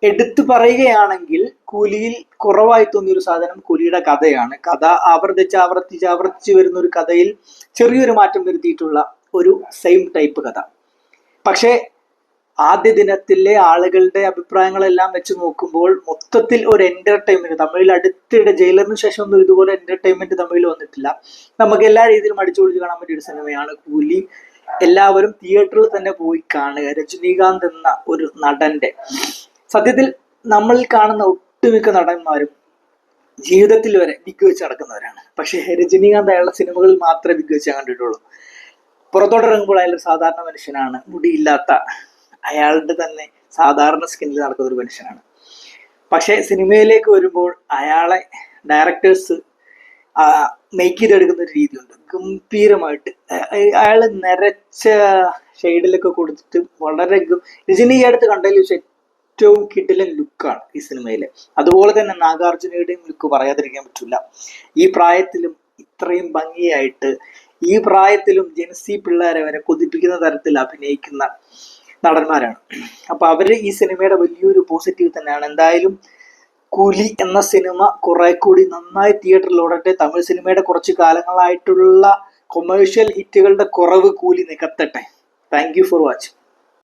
എടുത്തു പറയുകയാണെങ്കിൽ കൂലിയിൽ കുറവായി തോന്നിയ ഒരു സാധനം കൂലിയുടെ കഥയാണ്. കഥ ആവർത്തിച്ച് വരുന്ന ഒരു കഥയിൽ ചെറിയൊരു മാറ്റം വരുത്തിയിട്ടുള്ള ഒരു സെയിം ടൈപ്പ് കഥ. പക്ഷേ ആദ്യ ദിനത്തിലെ ആളുകളുടെ അഭിപ്രായങ്ങളെല്ലാം വെച്ച് നോക്കുമ്പോൾ മൊത്തത്തിൽ ഒരു എന്റർടൈൻമെന്റ്, തമിഴിൽ അടുത്തിടെ ജയിലറിന് ശേഷം ഒന്നും ഇതുപോലെ എന്റർടൈൻമെന്റ് തമിഴിൽ വന്നിട്ടില്ല. നമുക്ക് എല്ലാ രീതിയിലും അടിച്ചു പൊളിച്ച് കാണാൻ പറ്റിയ ഒരു സിനിമയാണ് കൂലി. എല്ലാവരും തിയേറ്ററിൽ തന്നെ പോയി കാണുക. രജനീകാന്ത് എന്ന ഒരു നടന്റെ, സത്യത്തിൽ നമ്മൾ കാണുന്ന ഒട്ടുമിക്ക നടന്മാരും ജീവിതത്തിൽ വരെ ബിഗ് വെച്ച് നടക്കുന്നവരാണ്. പക്ഷെ രജനീകാന്ത് അയാളുടെ സിനിമകളിൽ മാത്രമേ ബിഗ് വെച്ച് കണ്ടിട്ടുള്ളൂ. പുറത്തോട്ടിറങ്ങുമ്പോൾ അയാൾ ഒരു സാധാരണ മനുഷ്യനാണ്. മുടിയില്ലാത്ത, അയാളുടെ തന്നെ സാധാരണ സ്കിന്നിൽ നടക്കുന്ന ഒരു മനുഷ്യനാണ്. പക്ഷെ സിനിമയിലേക്ക് വരുമ്പോൾ അയാളെ ഡയറക്ടേഴ്സ് മേക്ക് ചെയ്തെടുക്കുന്ന ഒരു രീതിയുണ്ട്, ഗംഭീരമായിട്ട്. അയാൾ നിറച്ച ഷെയ്ഡിലൊക്കെ കൊടുത്തിട്ട് വളരെ രജനി അടുത്ത് കണ്ടതിൽ വെച്ച് ഏറ്റവും കിടിലൻ ലുക്കാണ് ഈ സിനിമയിലെ. അതുപോലെ തന്നെ നാഗാർജുനയുടെയും ലുക്ക് പറയാതിരിക്കാൻ പറ്റില്ല. ഈ പ്രായത്തിലും ഇത്രയും ഭംഗിയായിട്ട്, ഈ പ്രായത്തിലും ജെൻസി പിള്ളേരെ വരെ കൊതിപ്പിക്കുന്ന തരത്തിൽ അഭിനയിക്കുന്ന നടന്മാരാണ്. അപ്പൊ അവര് ഈ സിനിമയുടെ വലിയൊരു പോസിറ്റീവ് തന്നെയാണ്. എന്തായാലും കൂലി എന്ന സിനിമ കുറെ കൂടി നന്നായി തിയേറ്ററിൽ ഓടട്ടെ. തമിഴ് സിനിമയുടെ കുറച്ച് കാലങ്ങളായിട്ടുള്ള കൊമേഴ്ഷ്യൽ ഹിറ്റുകളുടെ കുറവ് കൂലി നികത്തട്ടെ. Thank you for watching.